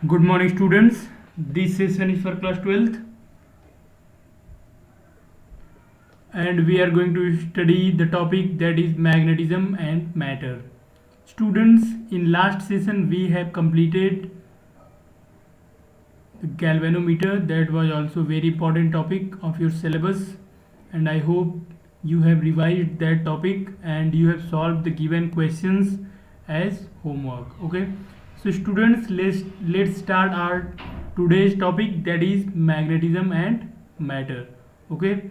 Good morning, students. This session is for class 12th, and we are going to study the topic that is magnetism and matter. Students, in last session we have completed the galvanometer. That was also very important topic of your syllabus, and I hope you have revised that topic and you have solved the given questions as homework. Okay, so students, let's start our today's topic, that is magnetism and matter. Okay,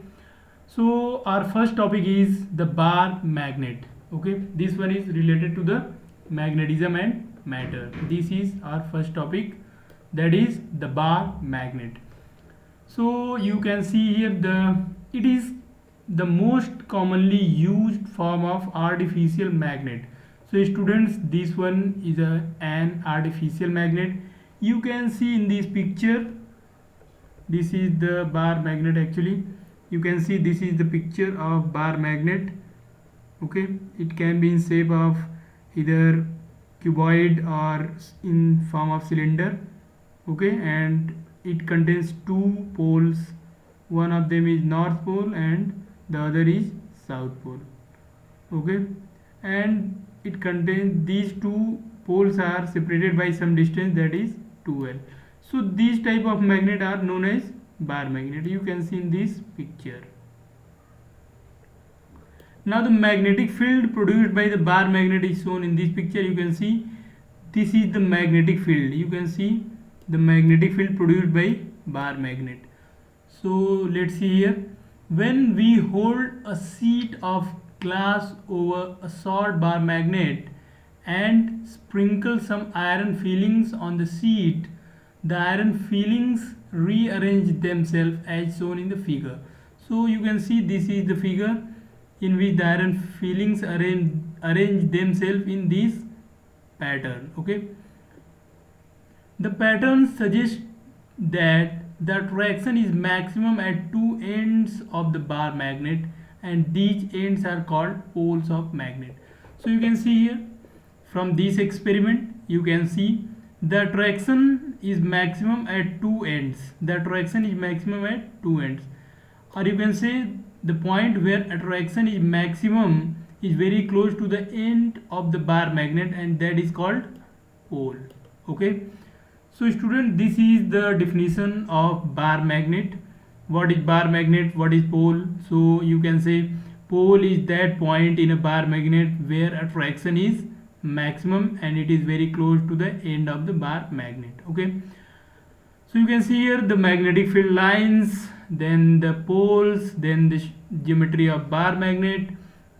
so our first topic is the bar magnet. Okay, this one is related to the magnetism and matter. This is our first topic, that is the bar magnet. So you can see here it is the most commonly used form of artificial magnet. So students, this one is an artificial magnet. You can see in this picture, this is the bar magnet. Actually, you can see this is the picture of bar magnet. Okay, it can be in shape of either cuboid or in form of cylinder. Okay, and it contains two poles. One of them is north pole and the other is south pole. Okay, and it contains, these two poles are separated by some distance, that is 2L. So these type of magnet are known as bar magnet. You can see in this picture. Now the magnetic field produced by the bar magnet is shown in this picture. You can see this is the magnetic field. You can see the magnetic field produced by bar magnet. So let's see here. When we hold a sheet of glass over a short bar magnet and sprinkle some iron fillings on the sheet, the iron fillings rearrange themselves as shown in the figure. So you can see this is the figure in which the iron fillings arrange themselves in this pattern. Okay, the pattern suggests that the attraction is maximum at two ends of the bar magnet, and these ends are called poles of magnet. So you can see here from this experiment, you can see the attraction is maximum at two ends. The attraction is maximum at two ends, or you can say the point where attraction is maximum is very close to the end of the bar magnet, and that is called pole. Okay, so student, this is the definition of bar magnet. What is bar magnet, what is pole? So you can say pole is that point in a bar magnet where attraction is maximum and it is very close to the end of the bar magnet. Okay, so you can see here the magnetic field lines, then the poles, then the geometry of bar magnet.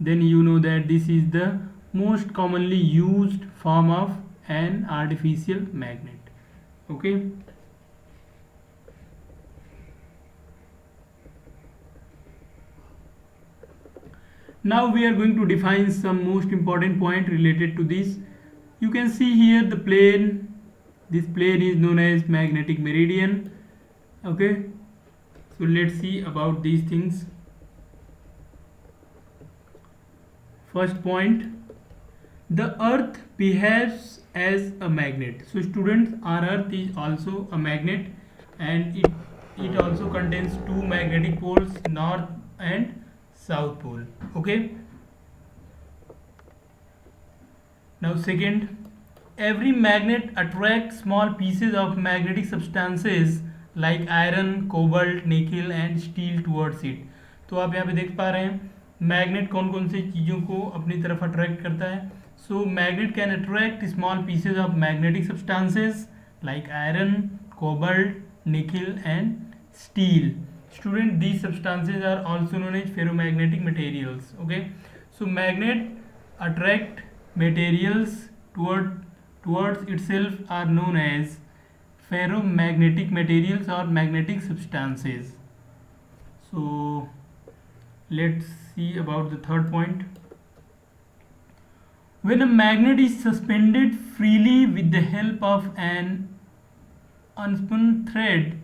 Then you know that this is the most commonly used form of an artificial magnet. Okay, now we are going to define some most important point related to this. You can see here the plane. This plane is known as magnetic meridian. Okay, so let's see about these things. First point, the earth behaves as a magnet. So students, our earth is also a magnet, and it also contains two magnetic poles, north and south pole. Okay, now second, every magnet attracts small pieces of magnetic substances like iron, cobalt, nickel and steel towards it. तो आप यहाँ पे देख पा रहे हैं magnet कौन कौन सी चीज़ों को अपनी तरफ अट्रैक्ट करता है. So magnet can attract small pieces of magnetic substances like iron, cobalt, nickel and steel. Student, these substances are also known as ferromagnetic materials. Okay, so magnet attract materials towards itself are known as ferromagnetic materials or magnetic substances. So let's see about the third point. When a magnet is suspended freely with the help of an unspun thread,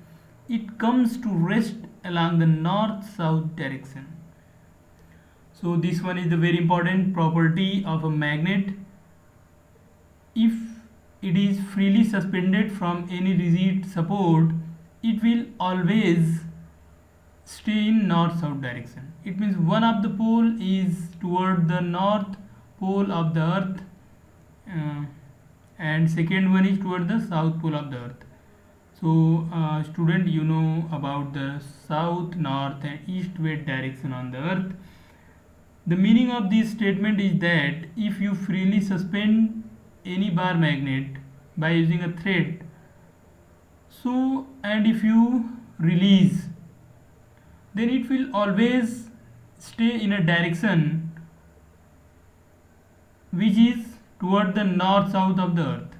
it comes to rest along the north-south direction. So this one is the very important property of a magnet. If it is freely suspended from any rigid support, it will always stay in north south direction. It means one of the pole is toward the north pole of the earth, uh, and second one is toward the south pole of the earth. So student, you know about the south, north and east west direction on the earth. The meaning of this statement is that if you freely suspend any bar magnet by using a thread, so and if you release, then it will always stay in a direction which is toward the north south of the earth.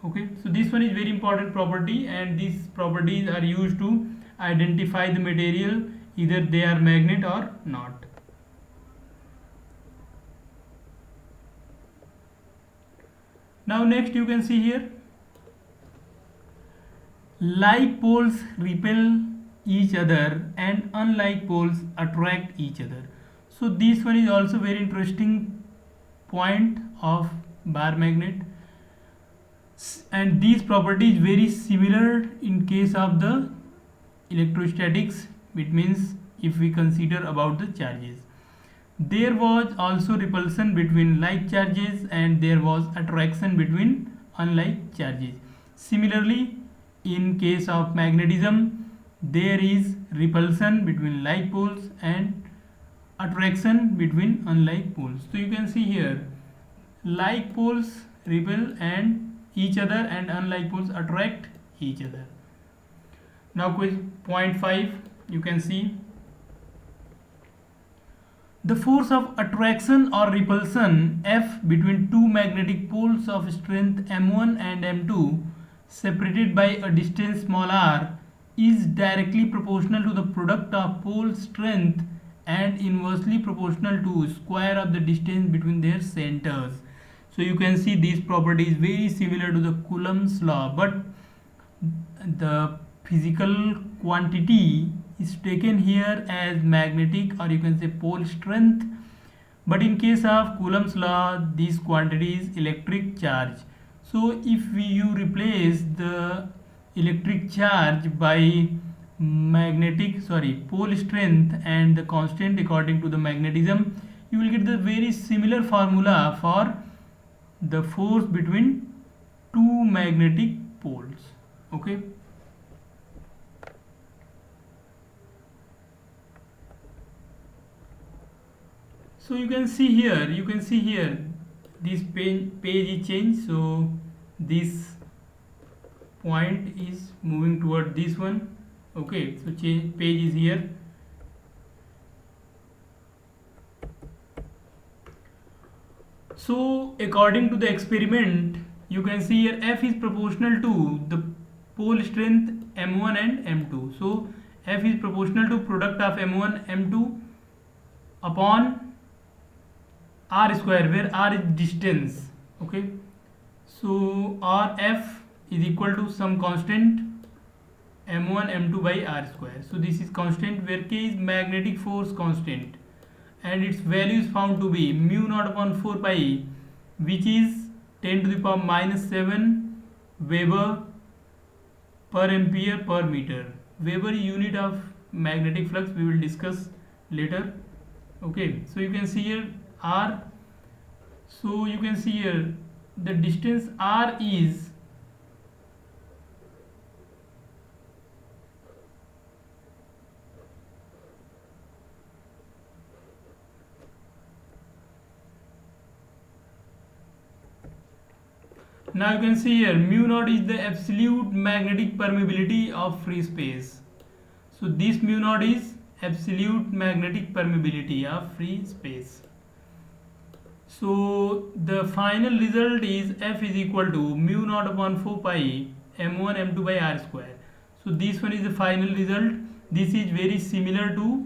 Okay, so this one is very important property, and these properties are used to identify the material, either they are magnet or not. Now next you can see here, like poles repel each other and unlike poles attract each other. So this one is also very interesting point of bar magnet, and these properties very similar in case of the electrostatics. It means if we consider about the charges, there was also repulsion between like charges and there was attraction between unlike charges. Similarly, in case of magnetism, there is repulsion between like poles and attraction between unlike poles. So you can see here, like poles repel and each other and unlike poles attract each other. Now point 5, you can see the force of attraction or repulsion F between two magnetic poles of strength M1 and M2 separated by a distance small r is directly proportional to the product of pole strength and inversely proportional to square of the distance between their centers. So you can see this property is very similar to the Coulomb's law, but the physical quantity is taken here as magnetic, or you can say pole strength, but in case of Coulomb's law this quantity is electric charge. So if you replace the electric charge by pole strength and the constant according to the magnetism, you will get the very similar formula for the force between two magnetic poles. Okay, so you can see here this page is changed. So this point is moving toward this one. Okay, so change page is here. So according to the experiment, you can see here F is proportional to the pole strength M1 and M2. So F is proportional to product of M1 M2 upon R square, where R is distance. Okay, so RF is equal to some constant M1 M2 by R square. So this is constant, where K is magnetic force constant, and its value is found to be mu naught upon 4 pi, which is 10 to the power minus 7 Weber per ampere per meter. Weber unit of magnetic flux, we will discuss later. Okay, so you can see here R. So you can see here the distance R is now you can see here mu naught is the absolute magnetic permeability of free space. So this mu naught is absolute magnetic permeability of free space. So the final result is F is equal to mu naught upon 4 pi M1 M2 by R square. So this one is the final result. This is very similar to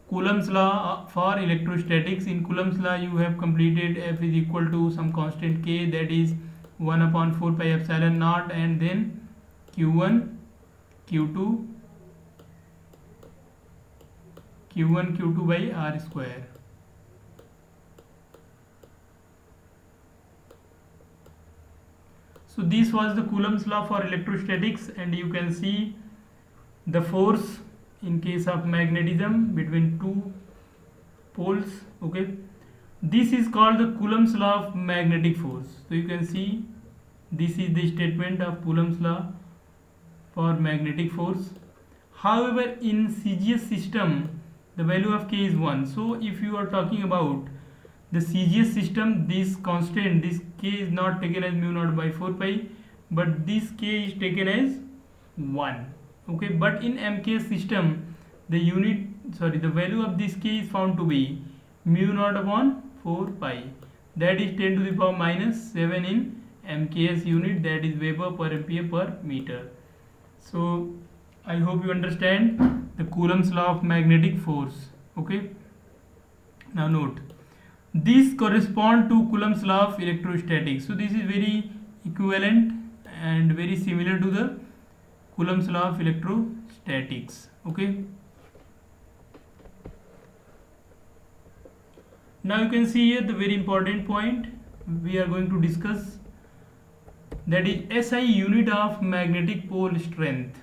Coulomb's law for electrostatics. In Coulomb's law you have completed F is equal to some constant K, that is 1 upon 4 pi epsilon naught, and then Q1 Q2 Q2 by R square. So this was the Coulomb's law for electrostatics, and you can see the force in case of magnetism between two poles. Okay, this is called the Coulomb's law of magnetic force. So you can see this is the statement of Coulomb's law for magnetic force. However, in CGS system the value of k is 1. So if you are talking about the CGS system, this constant, this k is not taken as mu naught by 4 pi, but this k is taken as 1. Okay, but in MKS system the value of this k is found to be mu naught upon 4 pi, that is 10 to the power minus 7 in MKS unit, that is Weber per ampere per meter. So I hope you understand the Coulomb's law of magnetic force. Okay, now note, this correspond to Coulomb's law of electrostatics. So this is very equivalent and very similar to the Coulomb's law of electrostatics. Okay, now you can see here the very important point we are going to discuss, that is SI unit of magnetic pole strength.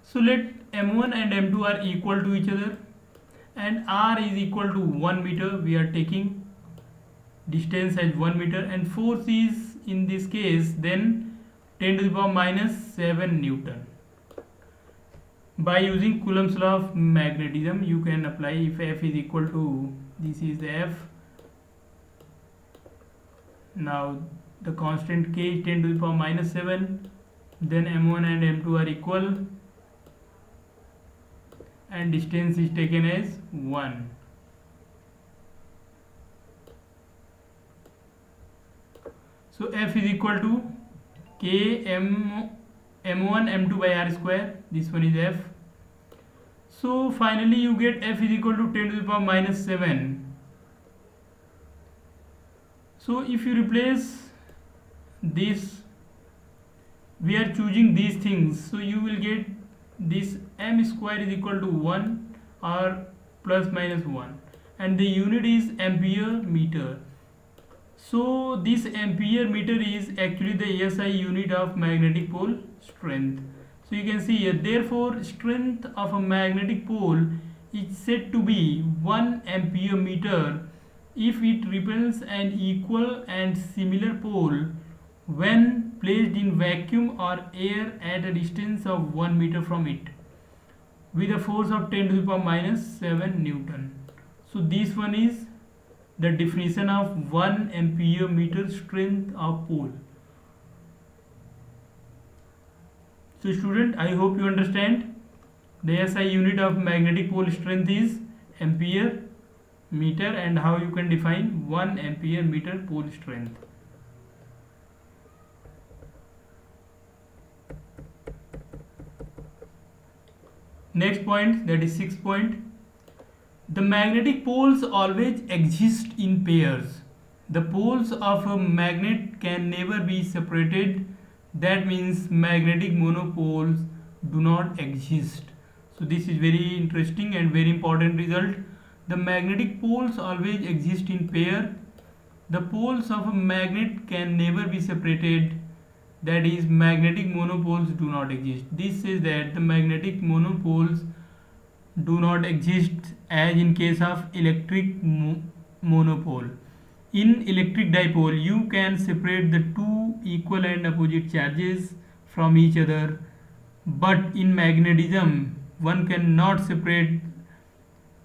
So let M1 and M2 are equal to each other and R is equal to 1 meter. We are taking distance as 1 meter, and force is in this case then 10 to the power minus 7 Newton. By using Coulomb's law of magnetism you can apply, if F is equal to, this is F, now the constant k is 10 to the power minus 7, then M1 and M2 are equal and distance is taken as 1. So F is equal to k m m1 m2 by r square, this one is F. So finally you get F is equal to 10 to the power minus 7. So if you replace this, we are choosing these things, so you will get this m square is equal to 1 or plus minus 1, and the unit is ampere meter. So this ampere meter is actually the SI unit of magnetic pole strength. So you can see here, therefore strength of a magnetic pole is said to be 1 ampere meter if it repels an equal and similar pole when placed in vacuum or air at a distance of 1 meter from it with a force of 10 to the power minus 7 Newton. So this one is the definition of 1 ampere meter strength of pole. So student, I hope you understand the SI unit of magnetic pole strength is ampere meter and how you can define 1 ampere meter pole strength. Next point, that is 6th point. The magnetic poles always exist in pairs. The poles of a magnet can never be separated. That means magnetic monopoles do not exist. So this is very interesting and very important result. The magnetic poles always exist in pair. The poles of a magnet can never be separated. That is, magnetic monopoles do not exist. This says that the magnetic monopoles do not exist as in case of electric monopole. In electric dipole, you can separate the two equal and opposite charges from each other, but in magnetism, one cannot separate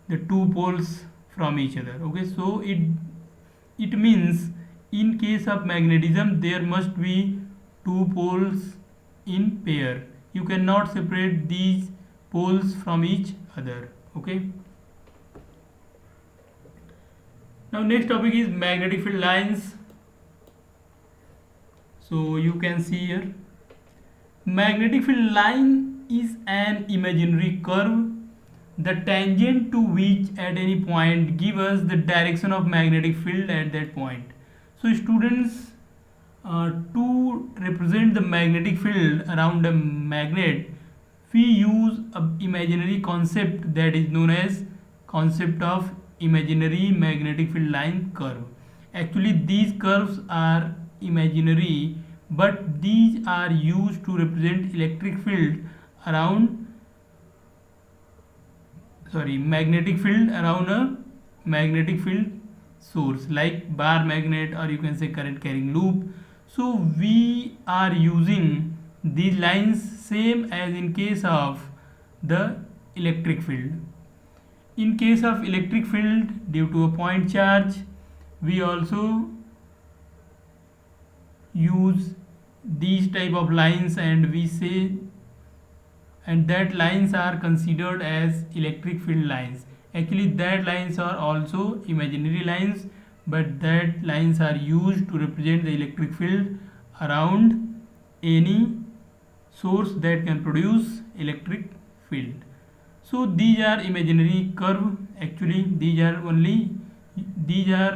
the two poles from each other. Okay, so it means in case of magnetism, there must be two poles in pair. You cannot separate these poles from each other. Okay. Now next topic is magnetic field lines. So you can see here, magnetic field line is an imaginary curve, the tangent to which at any point give us the direction of magnetic field at that point. So students, to represent the magnetic field around a magnet, we use an imaginary concept that is known as concept of imaginary magnetic field line curve. Actually these curves are imaginary, but these are used to represent electric field around magnetic field around a magnetic field source like bar magnet, or you can say current carrying loop. So we are using these lines same as in case of the electric field. In case of electric field, due to a point charge, we also use these type of lines, and we say, and that lines are considered as electric field lines. Actually that lines are also imaginary lines, but that lines are used to represent the electric field around any source that can produce electric field. So these are imaginary curve. Actually these are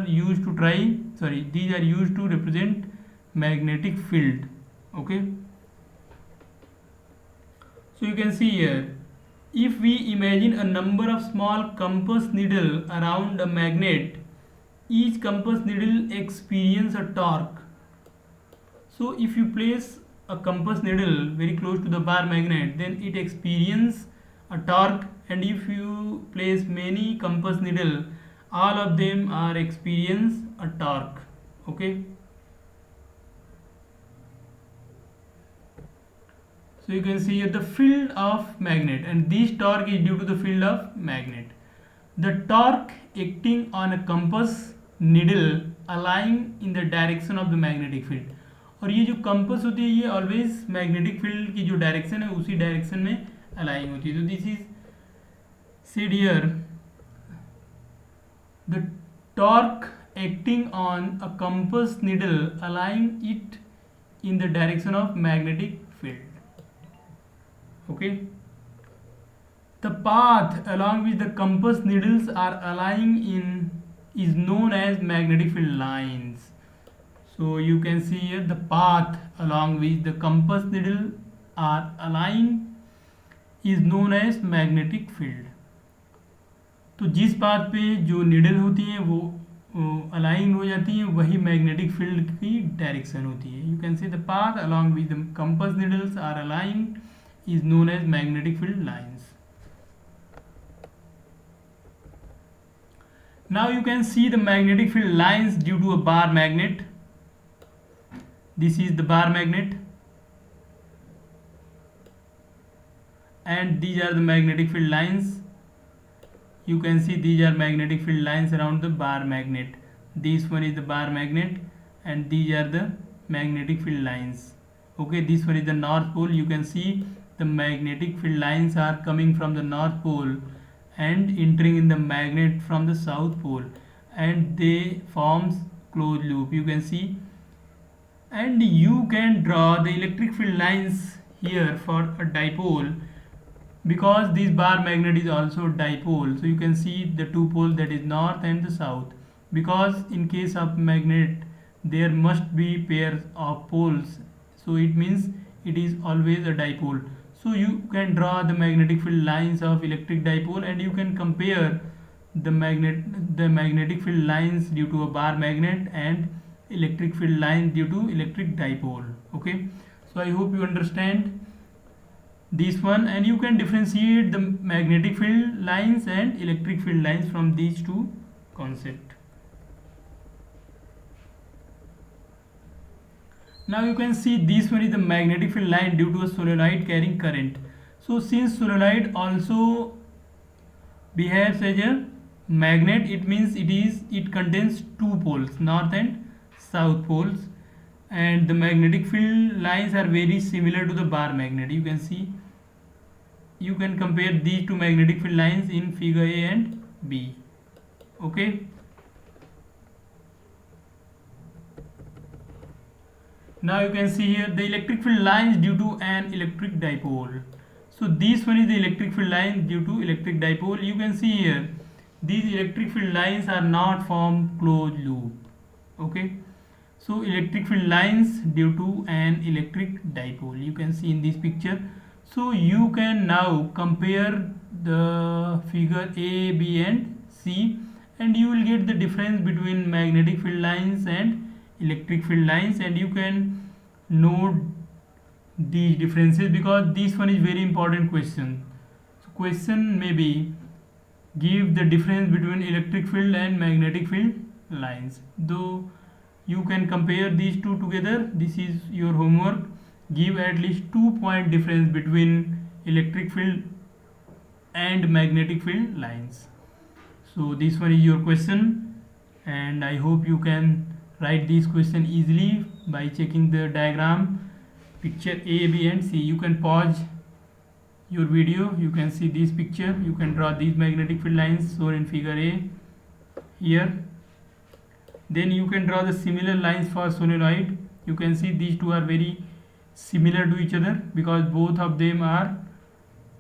used to these are used to represent magnetic field. Okay, so you can see here, if we imagine a number of small compass needle around a magnet, each compass needle experience a torque. So if you place a compass needle very close to the bar magnet, then it experience a torque, and if you place many compass needle, all of them are experience a torque. Okay, so you can see here the field of magnet, and this torque is due to the field of magnet. The torque acting on a compass needle align in the direction of the magnetic field. और ये जो compass होती है ये always magnetic field की जो direction है उसी डायरेक्शन में अलाइन होती है. तो this is said here, the torque acting on a compass needle align it in the direction of magnetic field. Okay, the path along which the compass needles are aligning in is known as magnetic field lines. So you can see here the path along which the compass needle are aligned is known as magnetic field. तो जिस path पे जो needle होती हैं वो align हो जाती है वही मैग्नेटिक फील्ड की डायरेक्शन होती है. You can see the path along with the compass needles are aligned is known as magnetic field lines. Now you can see the magnetic field lines due to a bar magnet. This is the bar magnet, and these are the magnetic field lines. You can see these are magnetic field lines around the bar magnet. This one is the bar magnet, and these are the magnetic field lines. Okay, this one is the north pole. You can see the magnetic field lines are coming from the north pole and entering in the magnet from the south pole, and they forms closed loop. You can see, and you can draw the electric field lines here for a dipole, because this bar magnet is also dipole. So you can see the two poles, that is north and the south, because in case of magnet there must be pairs of poles, so it means it is always a dipole. So you can draw the magnetic field lines of electric dipole, and you can compare the magnetic field lines due to a bar magnet and electric field lines due to electric dipole. Okay, so I hope you understand this one, and you can differentiate the magnetic field lines and electric field lines from these two concepts. Now you can see this one is the magnetic field line due to a solenoid carrying current. So since solenoid also behaves as a magnet, it means it contains two poles, north and south poles, and the magnetic field lines are very similar to the bar magnet. You can see, you can compare these two magnetic field lines in figure A and B. Okay, now you can see here the electric field lines due to an electric dipole. So this one is the electric field line due to electric dipole. You can see here these electric field lines are not from closed loop. Okay, so electric field lines due to an electric dipole, you can see in this picture. So you can now compare the figure A, B and C, and you will get the difference between magnetic field lines and electric field lines, and you can note these differences, because this one is very important question. So question may be, give the difference between electric field and magnetic field lines. Though you can compare these two together, this is your homework. Give at least 2 point difference between electric field and magnetic field lines. So this one is your question, and I hope you can write this question easily by checking the diagram, picture A, B and C. You can pause your video, you can see this picture, you can draw these magnetic field lines shown in figure A here. Then you can draw the similar lines for solenoid. You can see these two are very similar to each other because both of them are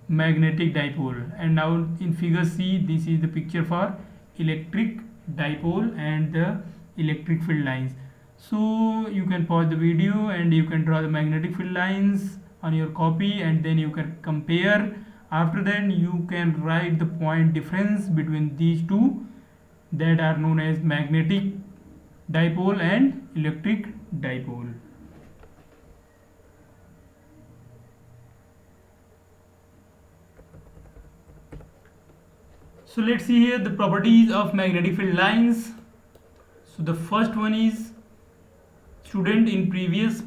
magnetic dipole. And now in figure C, this is the picture for electric dipole and the electric field lines. So you can pause the video and you can draw the magnetic field lines on your copy, and then you can compare. After that you can write the point difference between these two that are known as magnetic dipole and electric dipole. So let's see here the properties of magnetic field lines. So the first one is, student, in previous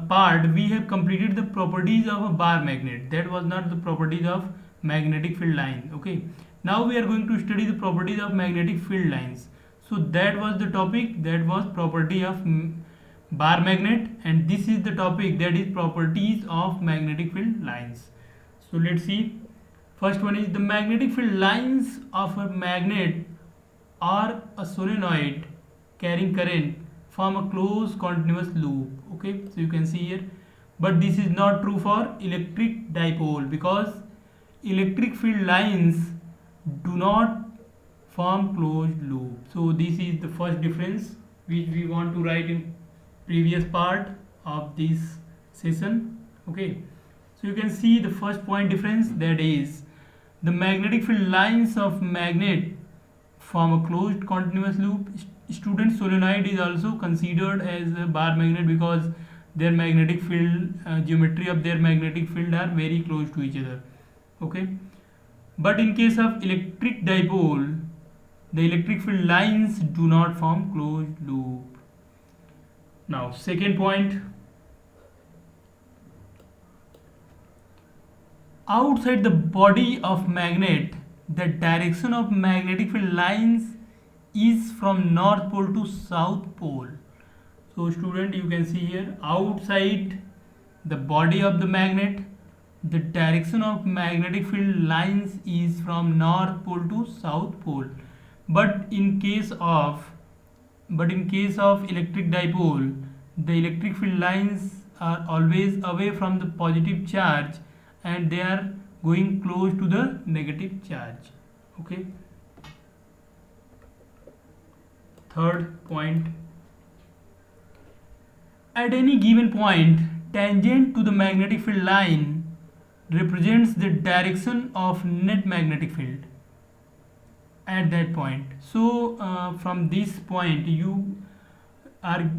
part we have completed the properties of a bar magnet. That was not the properties of magnetic field line. Okay, now we are going to study the properties of magnetic field lines. So that was the topic, that was property of bar magnet, and this is the topic, that is properties of magnetic field lines. So let's see. First one is, the magnetic field lines of a magnet or a solenoid carrying current form a closed continuous loop. Okay, so you can see here, but this is not true for electric dipole because electric field lines do not form closed loop. So this is the first difference which we want to write in previous part of this session. Okay, so you can see the first point difference, that is the magnetic field lines of magnet form a closed continuous loop. Student, solenoid is also considered as a bar magnet because their magnetic field geometry of their magnetic field are very close to each other. Okay, but in case of electric dipole, the electric field lines do not form closed loop. Now second point, outside the body of magnet, the direction of magnetic field lines is from north pole to south pole. So student, you can see here, outside the body of the magnet, the direction of magnetic field lines is from north pole to south pole. But in case of electric dipole, the electric field lines are always away from the positive charge and they are going close to the negative charge. Okay, third point, at any given point tangent to the magnetic field line represents the direction of net magnetic field at that point. So from this point you are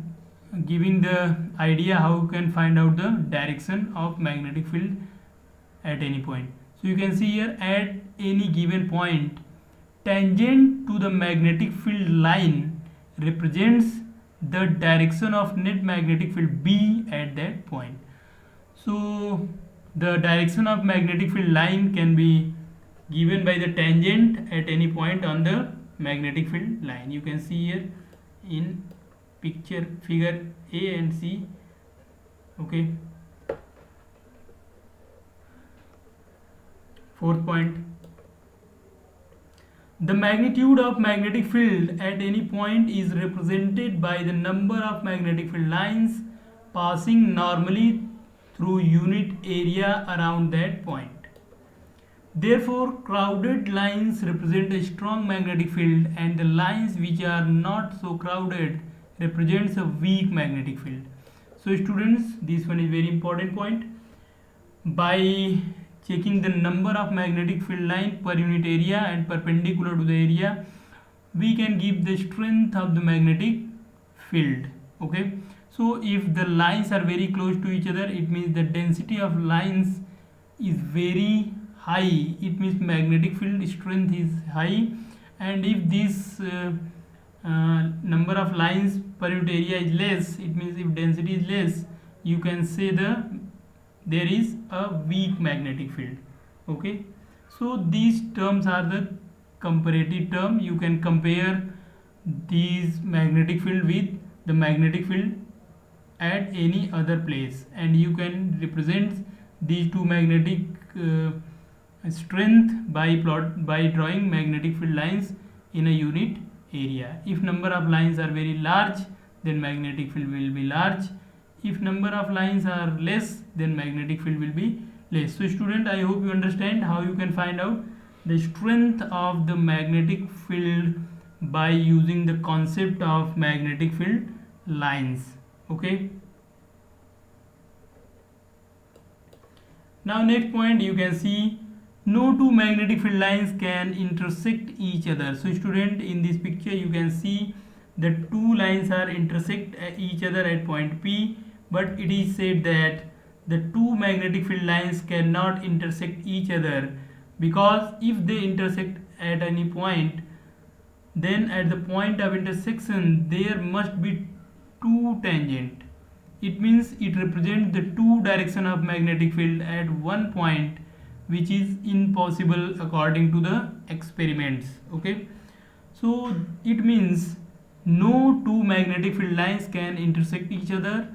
giving the idea how you can find out the direction of magnetic field at any point. So you can see here, at any given point tangent to the magnetic field line represents the direction of net magnetic field B at that point. So the direction of magnetic field line can be given by the tangent at any point on the magnetic field line. You can see here in picture figure A and C. Okay, fourth point, the magnitude of magnetic field at any point is represented by the number of magnetic field lines passing normally through unit area around that point. Therefore, crowded lines represent a strong magnetic field and the lines which are not so crowded represents a weak magnetic field. So students, this one is very important point. By checking the number of magnetic field line per unit area and perpendicular to the area, we can give the strength of the magnetic field. Okay, So if the lines are very close to each other, it means the density of lines is very high. It means magnetic field strength is high. And if this number of lines per unit area is less, it means if density is less, you can say there is a weak magnetic field. Okay, so these terms are the comparative term. You can compare these magnetic field with the magnetic field at any other place, and you can represent these two magnetic strength by drawing magnetic field lines in a unit area. If number of lines are very large, then magnetic field will be large. If number of lines are less, then magnetic field will be less. So student, I hope you understand how you can find out the strength of the magnetic field by using the concept of magnetic field lines. Okay, now next point, you can see no two magnetic field lines can intersect each other. So student, in this picture you can see the two lines are intersect each other at point P, but it is said that the two magnetic field lines cannot intersect each other, because if they intersect at any point, then at the point of intersection there must be two tangent. It means it represents the two direction of magnetic field at one point, which is impossible according to the experiments. Okay, so it means no two magnetic field lines can intersect each other,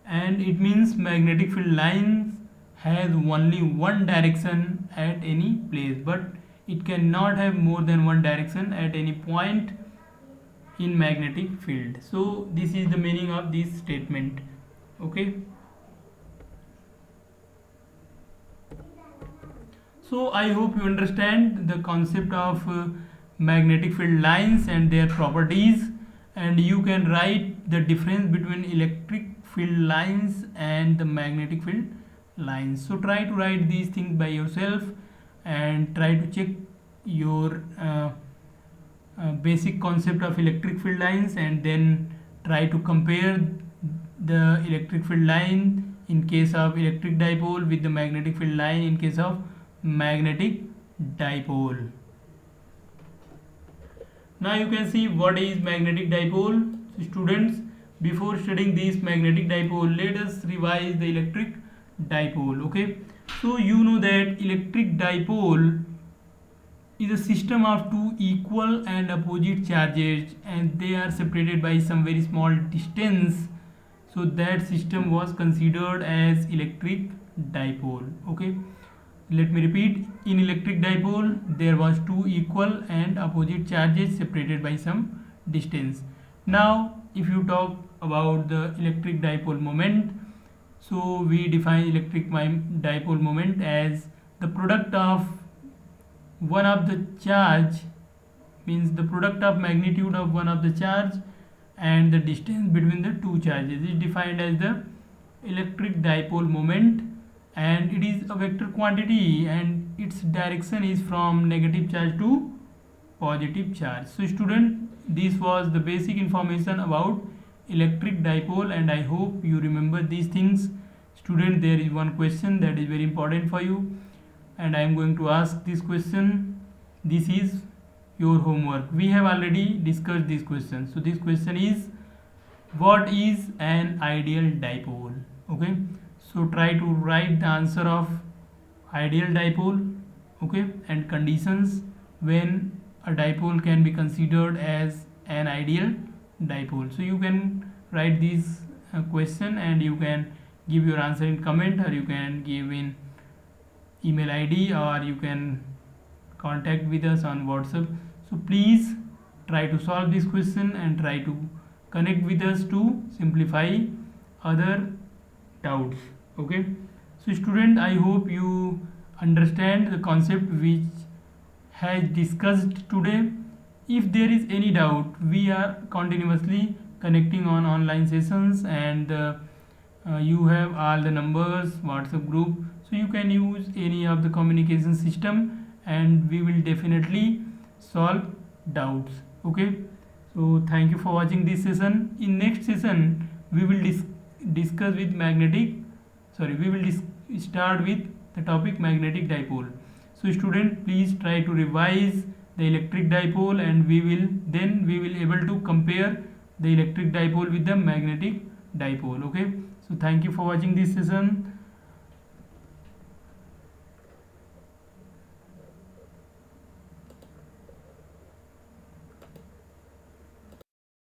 and it means magnetic field lines has only one direction at any place, but it cannot have more than one direction at any point in magnetic field. So this is the meaning of this statement. Okay, so I hope you understand the concept of magnetic field lines and their properties, and you can write the difference between electric field lines and the magnetic field lines. So try to write these things by yourself and try to check your basic concept of electric field lines, and then try to compare the electric field line in case of electric dipole with the magnetic field line in case of magnetic dipole. Now you can see what is magnetic dipole. So students, before studying this magnetic dipole, let us revise the electric dipole. Okay, so you know that electric dipole is a system of two equal and opposite charges, and they are separated by some very small distance. So that system was considered as electric dipole. Okay, let me repeat. In electric dipole, there was two equal and opposite charges separated by some distance. Now if you talk about the electric dipole moment, so we define electric dipole moment as the product of one of the charge, means the product of magnitude of one of the charge and the distance between the two charges is defined as the electric dipole moment, and it is a vector quantity and its direction is from negative charge to positive charge. So student, this was the basic information about electric dipole, and I hope you remember these things. Student, there is one question that is very important for you, and I am going to ask this question. This is your homework. We have already discussed this question. So this question is, what is an ideal dipole? Okay, so try to write the answer of ideal dipole, okay, and conditions when a dipole can be considered as an ideal dipole. So you can write this question and you can give your answer in comment, or you can give in email ID, or you can contact with us on WhatsApp. So please try to solve this question and try to connect with us to simplify other doubts. Okay, so student, I hope you understand the concept which has discussed today. If there is any doubt, we are continuously connecting on online sessions, and you have all the numbers, WhatsApp group, so you can use any of the communication system and we will definitely solve doubts. Okay, so thank you for watching this session. In next session we will discuss with magnetic, sorry, we will start with the topic magnetic dipole. So student, please try to revise the electric dipole, and we will able to compare the electric dipole with the magnetic dipole. Okay, so thank you for watching this session.